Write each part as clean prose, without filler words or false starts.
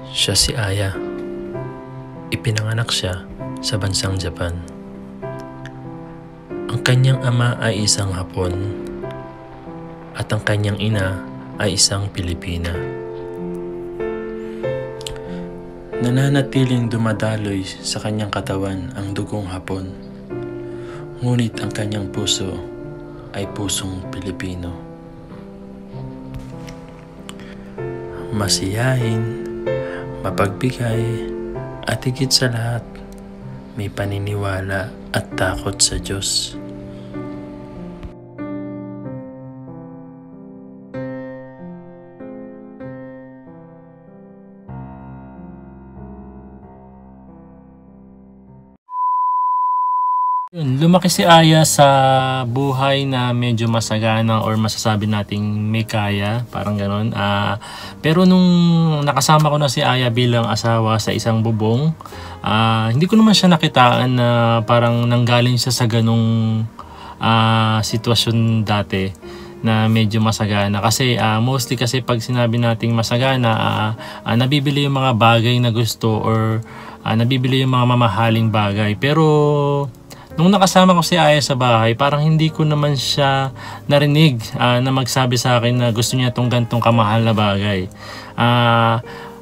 Siya si Aya. Ipinanganak siya sa bansang Japan. Ang kanyang ama ay isang Hapon at ang kanyang ina ay isang Pilipina. Nananatiling dumadaloy sa kanyang katawan ang dugong Hapon, ngunit ang kanyang puso ay pusong Pilipino. Masiyahin, mapagbigay, at higit sa lahat, may paniniwala at takot sa Diyos. Lumaki si Aya sa buhay na medyo masagana or masasabi nating may kaya, parang ganon. Pero nung nakasama ko na si Aya bilang asawa sa isang bubong, hindi ko naman siya nakitaan na parang nanggaling siya sa ganong sitwasyon dati na medyo masagana. Kasi mostly kasi pag sinabi nating masagana, nabibili yung mga bagay na gusto or nabibili yung mga mamahaling bagay. Pero nung nakasama ko si Aya sa bahay, parang hindi ko naman siya narinig na magsabi sa akin na gusto niya itong gantong kamahal na bagay.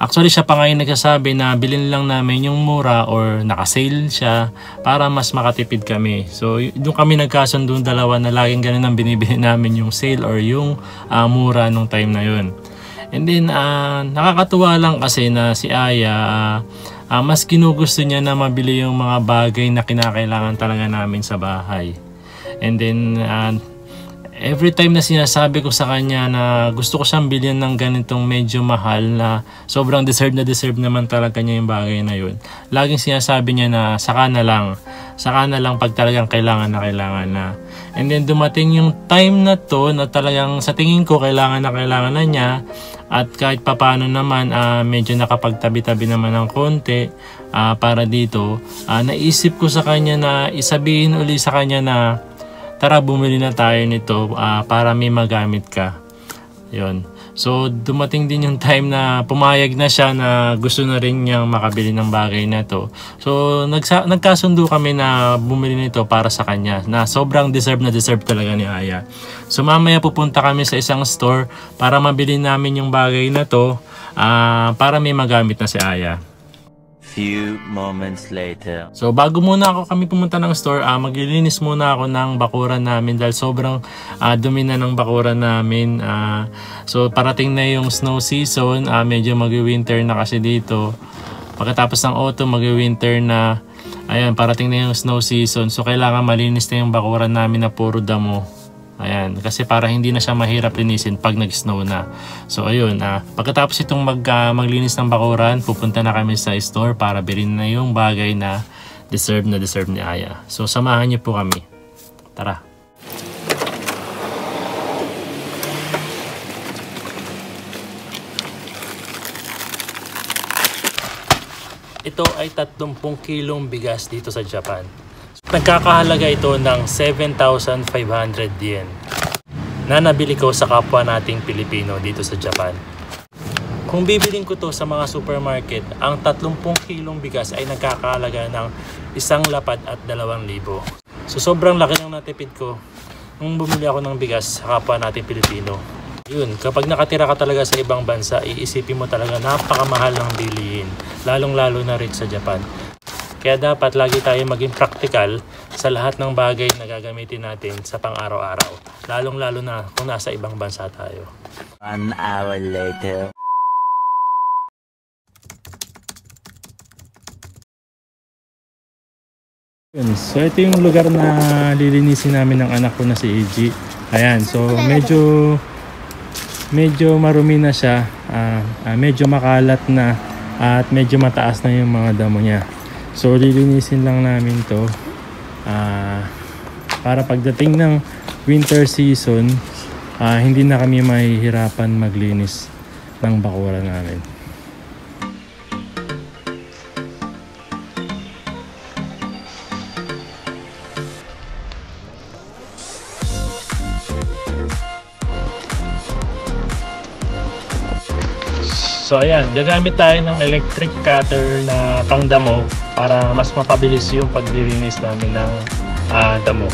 Actually, siya pa ngayon nagsasabi na bilhin lang namin yung mura or nakasale siya para mas makatipid kami. So, doon kami nagkasundong dalawa na laging ganun ang binibili namin, yung sale or yung mura nung time na yun. And then, nakakatuwa lang kasi na si Aya, mas ginugusto niya na mabili yung mga bagay na kinakailangan talaga namin sa bahay. And then, every time na sinasabi ko sa kanya na gusto ko siyang bilhin ng ganitong medyo mahal na sobrang deserve naman talaga niya yung bagay na yun, laging sinasabi niya na saka na lang pag talagang kailangan na. And then dumating yung time na to na talagang sa tingin ko kailangan na niya. At kahit papano naman, medyo nakapagtabi-tabi naman ng konti para dito. Naisip ko sa kanya na isabihin uli sa kanya na tara bumili na tayo nito para may magamit ka. Yun. So dumating din yung time na pumayag na siya na gusto na rin niyang makabili ng bagay na to. So nagkasundo kami na bumili nito para sa kanya na sobrang deserve talaga ni Aya. So mamaya pupunta kami sa isang store para mabili namin yung bagay na to para may magamit na si Aya. Few moments later. So bago muna kami pumunta ng store, maglilinis muna ako ng bakuran namin dahil sobrang dumi na ng bakuran namin. So parating na yung snow season, medyo mag-winter na kasi dito. Pagkatapos ng autumn, mag-winter na. Ayan, parating na yung snow season. So kailangan malinis na yung bakuran namin na puro damo. Ayan, kasi para hindi na siya mahirap linisin pag nag-snow na. So ayun, pagkatapos itong maglinis ng bakuran, pupunta na kami sa store para bilhin na yung bagay na deserve ni Aya. So samahan niyo po kami. Tara. Ito ay 30 kilong bigas dito sa Japan. Nagkakahalaga ito ng 7,500 yen na nabili ko sa kapwa nating Pilipino dito sa Japan. Kung bibiling ko to sa mga supermarket, ang 30 kilong bigas ay nagkakahalaga ng 1 lapad at 2,000. So sobrang laki ng natipid ko nung bumili ako ng bigas sa kapwa nating Pilipino. Yun, kapag nakatira ka talaga sa ibang bansa, iisipin mo talaga napakamahal ng bilihin, lalong-lalo na rin sa Japan. Kaya dapat lagi tayo maging practical sa lahat ng bagay na gagamitin natin sa pang-araw-araw. Lalong-lalo na kung nasa ibang bansa tayo. 1 hour later. So ito yung lugar na lilinisin namin ng anak ko na si AG. Ayan, so medyo marumi na siya. Medyo makalat na at medyo mataas na yung mga damo niya. So lilinisin lang namin to para pagdating ng winter season, hindi na kami mahihirapan maglinis ng bakuran namin. So ayan, gagamit tayo ng electric cutter na pangdamo para mas mapabilis yung paglilinis namin ng damo.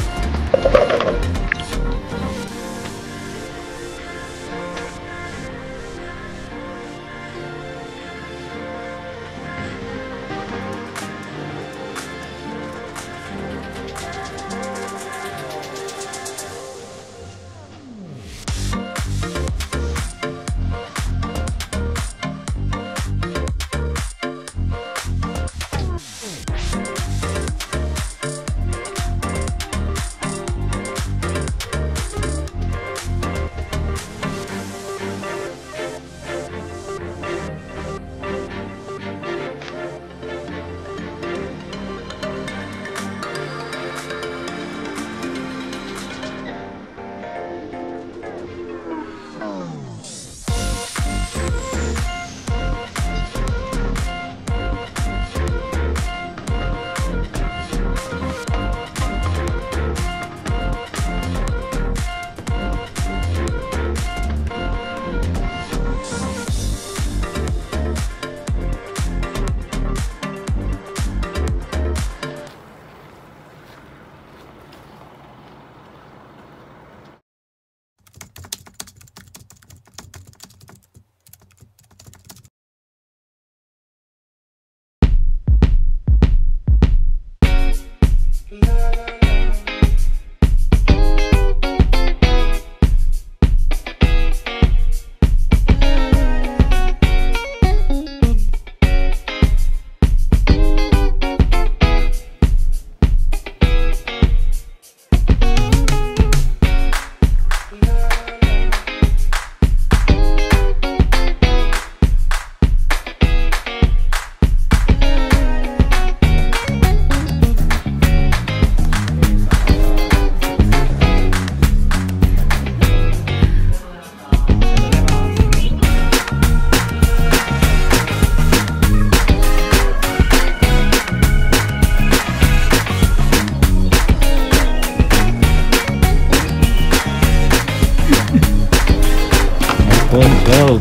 Go!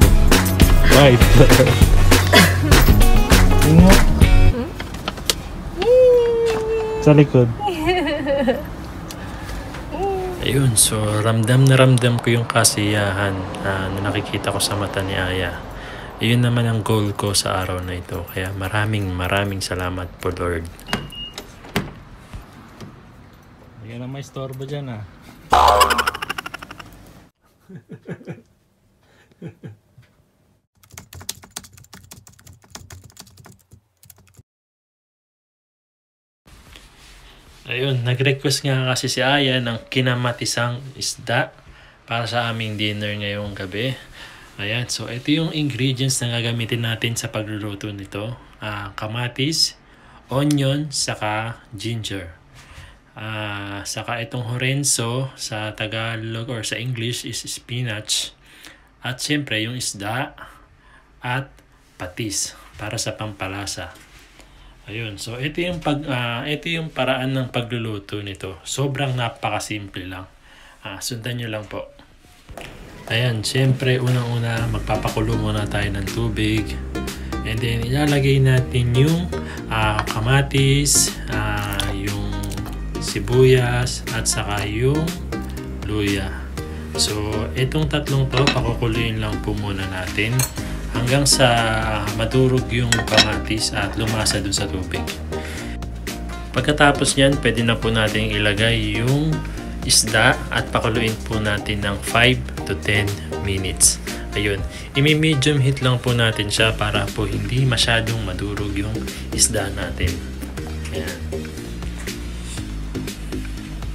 Right! Ingat! Sa likod. Ayun, so ramdam na ramdam ko yung kasiyahan na nakikita ko sa mata ni Aya. Iyon naman ang goal ko sa araw na ito. Kaya maraming salamat po, Lord. Hindi na may istorbo dyan, Ayun, nag-request nga kasi si Aya ng kinamatisang isda para sa aming dinner ngayong gabi. Ayan, so ito yung ingredients na gagamitin natin sa pagluluto nito. Kamatis, onion, saka ginger. Saka itong horenzo sa Tagalog or sa English is spinach. At siyempre yung isda at patis para sa pampalasa. Ayun, so ito yung paraan ng pagluluto nito. Sobrang napakasimple lang. Sundan nyo lang po. Ayan, siyempre unang-una magpapakulo muna tayo ng tubig. And then ilalagay natin yung kamatis, yung sibuyas at saka yung luya. So itong tatlong to pakukuluin lang po muna natin hanggang sa madurog yung kamatis at lumasa dun sa tubig. Pagkatapos nyan, pwede na po natin ilagay yung isda at pakuluin po natin ng 5 to 10 minutes. Ayun, imi-medium heat lang po natin siya para po hindi masyadong madurog yung isda natin. Ayan.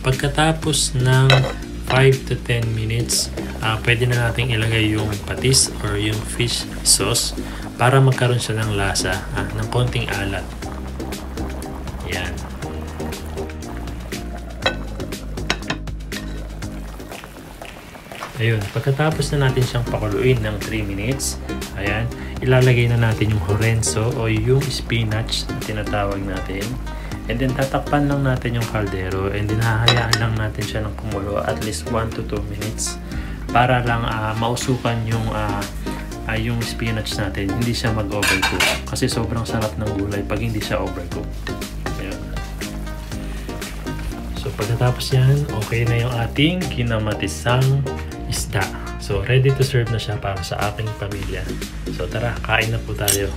Pagkatapos ng 5 to 10 minutes, pwede na natin ilagay yung patis or yung fish sauce para magkaroon siya ng lasa, ng konting alat. Yan. Ayun, pagkatapos na natin siyang pakuluin ng 3 minutes, ayan, ilalagay na natin yung horenzo o yung spinach na tinatawag natin. And then tatakpan lang natin yung kaldero and then hahayaan lang natin siya ng kumulo at least 1 to 2 minutes para lang mausukan yung ay yung spinach natin, hindi siya mag-overcook. Kasi sobrang sarap ng gulay pag hindi siya overcook. Ayun. So pagkatapos yan, okay na yung ating kinamatisang isda. So ready to serve na siya para sa aking pamilya. So tara, kain na po tayo.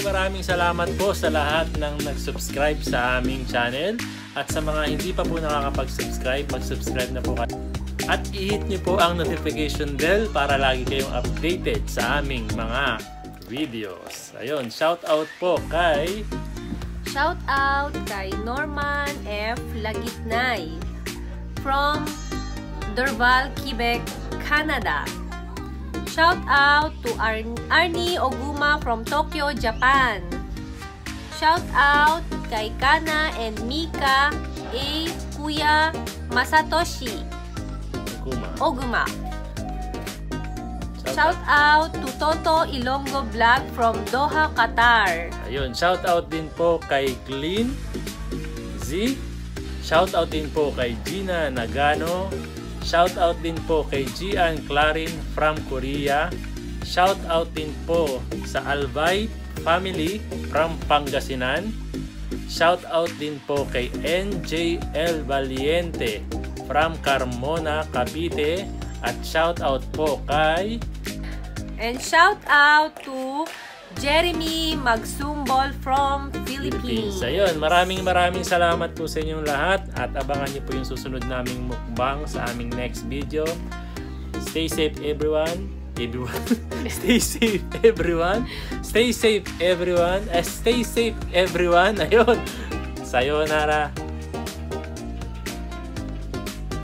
Maraming salamat po sa lahat ng nag-subscribe sa aming channel. At sa mga hindi pa po nakakapag-subscribe, mag-subscribe na po kayo. At i-hit nyo po ang notification bell para lagi kayong updated sa aming mga videos. Ayun, shout out po kay... Shout out kay Norman F. Lagitnay from Dorval, Quebec, Canada. Shout out to Arnie Oguma from Tokyo, Japan. Shout out kay Kana and Mika A. Kuya Masatoshi Oguma. Shout out to Toto Ilonggo Vlog from Doha, Qatar. Ayun, shout out din po kay Glyn Z. Shout out din po kay Gina Nagano. Shout out din po kay Gian Clarin from Korea. Shout out din po sa Albay family from Pangasinan. Shout out din po kay NJL Valiente from Carmona, Cavite. At shout out po kay... And shout out to Jeremy Magsumbol from Philippines. Ayun, maraming salamat po sa inyong lahat at abangan niyo po yung susunod naming mukbang sa aming next video. Stay safe everyone. Stay safe everyone. Stay safe everyone. Stay safe everyone. Ayun. Sayonara.